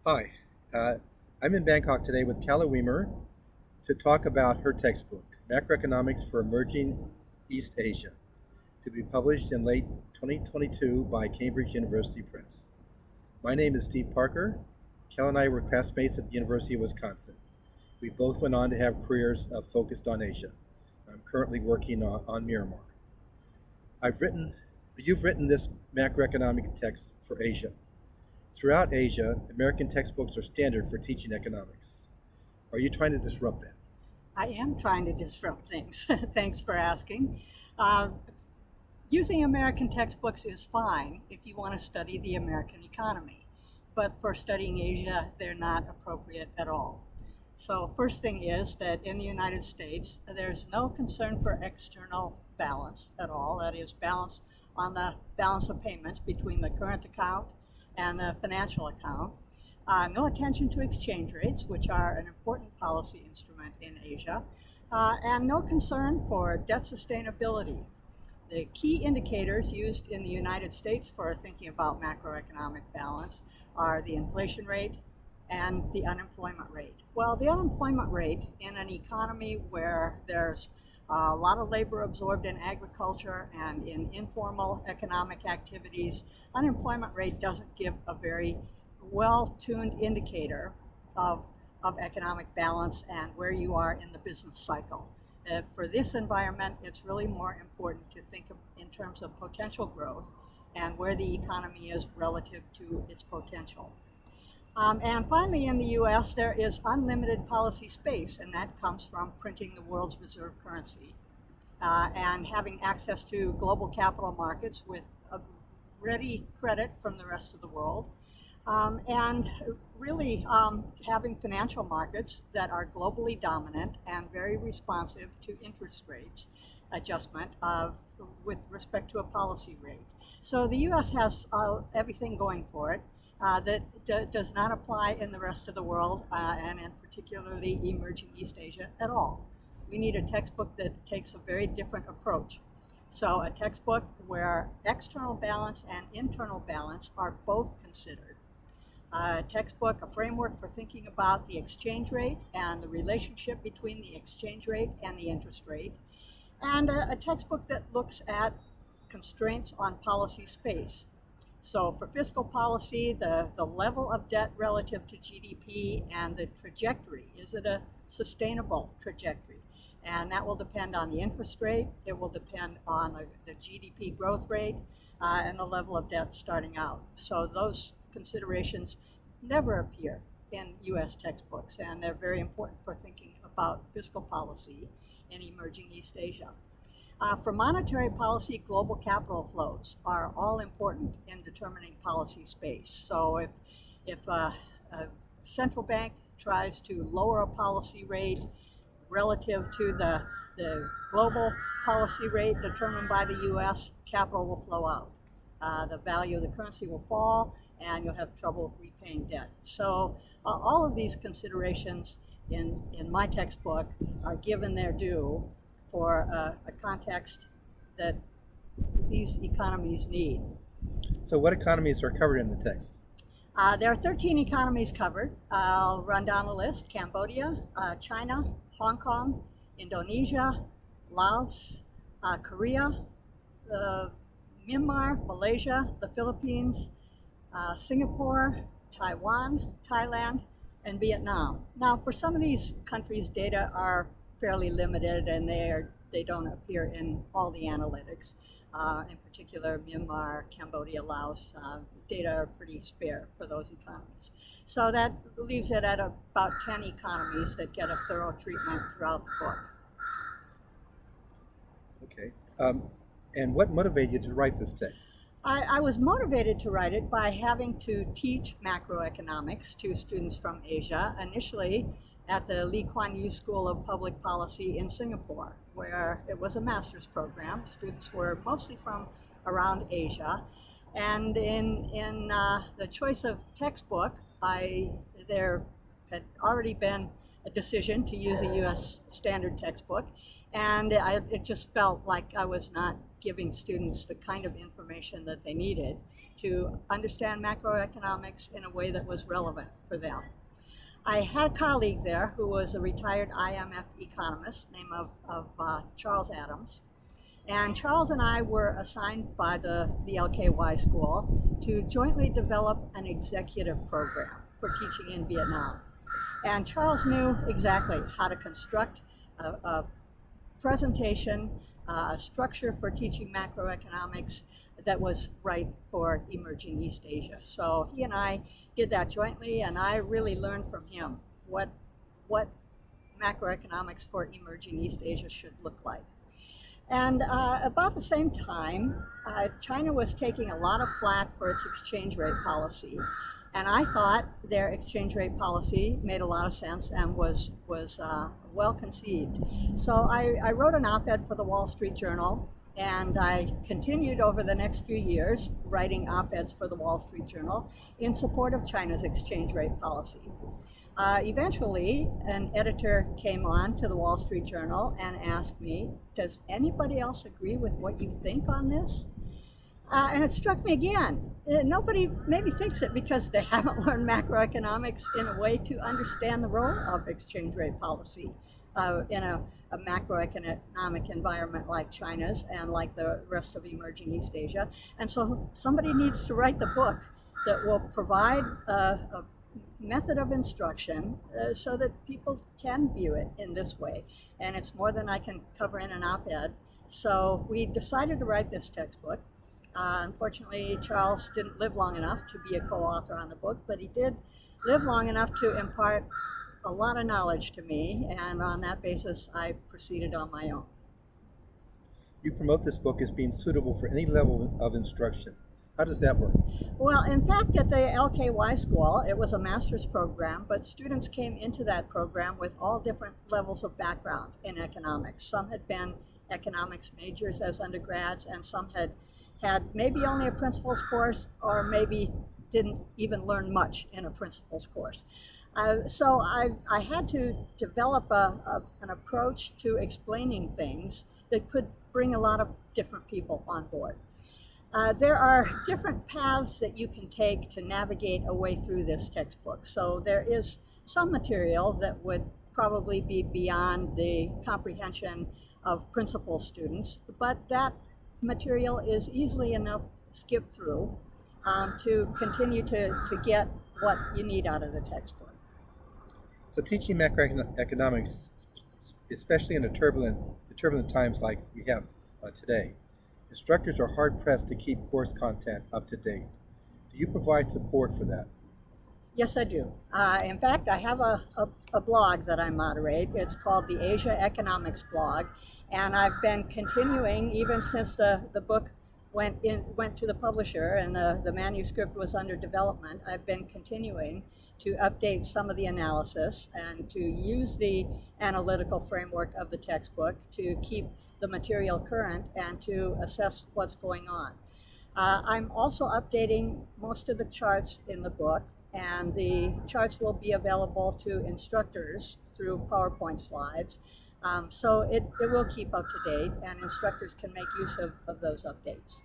Hi, uh, I'm in Bangkok today with Calla Wiemer to talk about her textbook, Macroeconomics for Emerging East Asia, to be published in late 2022 by Cambridge University Press. My name is Steve Parker. Calla and I were classmates at the University of Wisconsin. We both went on to have careers focused on Asia. I'm currently working on Myanmar. I've written, you've written this macroeconomic text for Asia. Throughout Asia, American textbooks are standard for teaching economics. Are you trying to disrupt that? I am trying to disrupt things. Thanks for asking. Uh, Using American textbooks is fine if you want to study the American economy, but for studying Asia, they're not appropriate at all. So, first thing is that in the United States, there's no concern for external balance at all. That is, balance on the balance of payments between the current account and the financial account. No attention to exchange rates, which are an important policy instrument in Asia, and no concern for debt sustainability. The key indicators used in the United States for thinking about macroeconomic balance are the inflation rate and the unemployment rate. Well, the unemployment rate in an economy where there's a lot of labor absorbed in agriculture and in informal economic activities, unemployment rate doesn't give a very well-tuned indicator of, of economic balance and where you are in the business cycle. For this environment, it's really more important to think of in terms of potential growth and where the economy is relative to its potential. And finally, in the US, there is unlimited policy space, and that comes from printing the world's reserve currency and having access to global capital markets with a ready credit from the rest of the world. And really having financial markets that are globally dominant and very responsive to interest rates adjustment with respect to a policy rate. So the US has everything going for it that does not apply in the rest of the world and in particularly emerging East Asia at all. We need a textbook that takes a very different approach. So a textbook where external balance and internal balance are both considered. A textbook, a framework for thinking about the exchange rate and the relationship between the exchange rate and the interest rate, and a textbook that looks at constraints on policy space. So for fiscal policy, the level of debt relative to GDP and the trajectory. Is it a sustainable trajectory? And that will depend on the interest rate, it will depend on the GDP growth rate, and the level of debt starting out. So those considerations never appear in US textbooks, and they're very important for thinking about fiscal policy in emerging East Asia. For monetary policy, global capital flows are all important in determining policy space. So if a central bank tries to lower a policy rate relative to the global policy rate determined by the US, capital will flow out. The value of the currency will fall, and you'll have trouble repaying debt. So all of these considerations in my textbook are given their due for a context that these economies need. So, what economies are covered in the text? There are 13 economies covered. I'll run down the list: Cambodia, China, Hong Kong, Indonesia, Laos, Korea, Myanmar, Malaysia, the Philippines, Singapore, Taiwan, Thailand, and Vietnam. Now, for some of these countries, data are fairly limited and they don't appear in all the analytics. In particular, Myanmar, Cambodia, Laos, data are pretty spare for those economies. So that leaves it at about 10 economies that get a thorough treatment throughout the book. Okay. And what motivated you to write this text? I was motivated to write it by having to teach macroeconomics to students from Asia, initially at the Lee Kuan Yew School of Public Policy in Singapore, where it was a master's program. Students were mostly from around Asia. And in the choice of textbook, there had already been a decision to use a US standard textbook, and it just felt like I was not giving students the kind of information that they needed to understand macroeconomics in a way that was relevant for them. I had a colleague there who was a retired IMF economist named Charles Adams. And Charles and I were assigned by the LKY school to jointly develop an executive program for teaching in Vietnam. And Charles knew exactly how to construct a presentation, a structure for teaching macroeconomics that was right for emerging East Asia. So he and I did that jointly, and I really learned from him what macroeconomics for emerging East Asia should look like. And about the same time, China was taking a lot of flack for its exchange rate policy. And I thought their exchange rate policy made a lot of sense and was well conceived. So I wrote an op-ed for the Wall Street Journal, and I continued over the next few years writing op-eds for the Wall Street Journal in support of China's exchange rate policy. Eventually, an editor came on to the Wall Street Journal and asked me, does anybody else agree with what you think on this? And it struck me again. Nobody maybe thinks it because they haven't learned macroeconomics in a way to understand the role of exchange rate policy in a macroeconomic environment like China's and like the rest of emerging East Asia. And so somebody needs to write the book that will provide a method of instruction so that people can view it in this way. And it's more than I can cover in an op-ed. So we decided to write this textbook. Unfortunately, Charles didn't live long enough to be a co-author on the book, but he did live long enough to impart a lot of knowledge to me, and on that basis, I proceeded on my own. You promote this book as being suitable for any level of instruction. How does that work? Well, in fact, at the LKY school, it was a master's program, but students came into that program with all different levels of background in economics. Some had been economics majors as undergrads, and some had maybe only a principles course, or maybe didn't even learn much in a principles course. So I had to develop an approach to explaining things that could bring a lot of different people on board. There are different paths that you can take to navigate a way through this textbook. So there is some material that would probably be beyond the comprehension of principal students, but that material is easily enough skipped through to continue to get what you need out of the textbook. So teaching macroeconomics, especially in the turbulent times like we have today, instructors are hard-pressed to keep course content up to date. Do you provide support for that? Yes, I do. In fact, I have a blog that I moderate. It's called the Asia Economics blog, and I've been continuing even since the book went to the publisher and the manuscript was under development. I've been continuing to update some of the analysis and to use the analytical framework of the textbook to keep the material current and to assess what's going on. I'm also updating most of the charts in the book, and the charts will be available to instructors through PowerPoint slides. So it will keep up to date, and instructors can make use of those updates.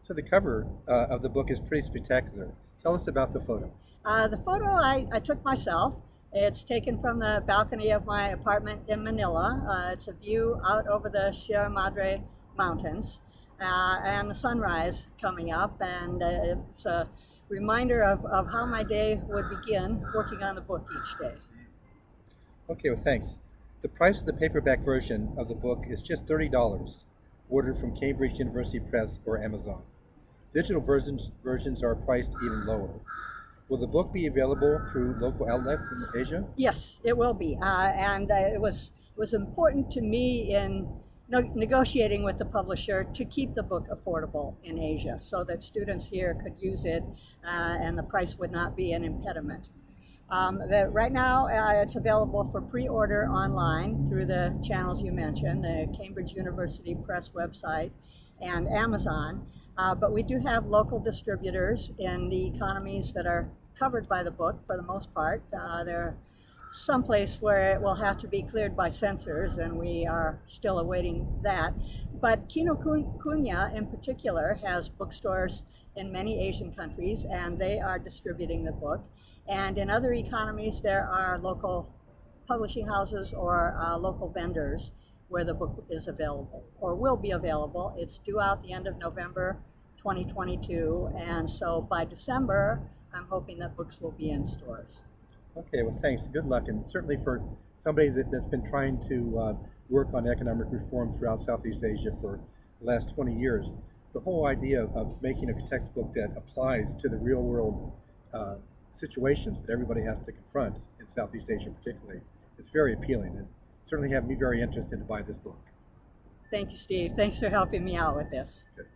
So the cover of the book is pretty spectacular. Tell us about the photo. The photo I took myself. It's taken from the balcony of my apartment in Manila. It's a view out over the Sierra Madre Mountains and the sunrise coming up, and it's a reminder of how my day would begin working on the book each day. Okay, well, thanks. The price of the paperback version of the book is just $30, ordered from Cambridge University Press or Amazon. Digital versions are priced even lower. Will the book be available through local outlets in Asia? Yes, it will be. And it was important to me in negotiating with the publisher to keep the book affordable in Asia so that students here could use it and the price would not be an impediment. Right now, it's available for pre-order online through the channels you mentioned, the Cambridge University Press website and Amazon. But we do have local distributors in the economies that are covered by the book for the most part. There someplace where it will have to be cleared by censors, and we are still awaiting that. But Kinokuniya in particular has bookstores in many Asian countries, and they are distributing the book. And in other economies, there are local publishing houses or local vendors where the book is available or will be available. It's due out the end of November 2022, and so by December, I'm hoping that books will be in stores. Okay, well, thanks. Good luck, and certainly for somebody that's been trying to work on economic reform throughout Southeast Asia for the last 20 years, the whole idea of making a textbook that applies to the real world uh, situations that everybody has to confront in Southeast Asia, particularly, is very appealing, and certainly have me very interested to buy this book. Thank you, Steve. Thanks for helping me out with this. Okay.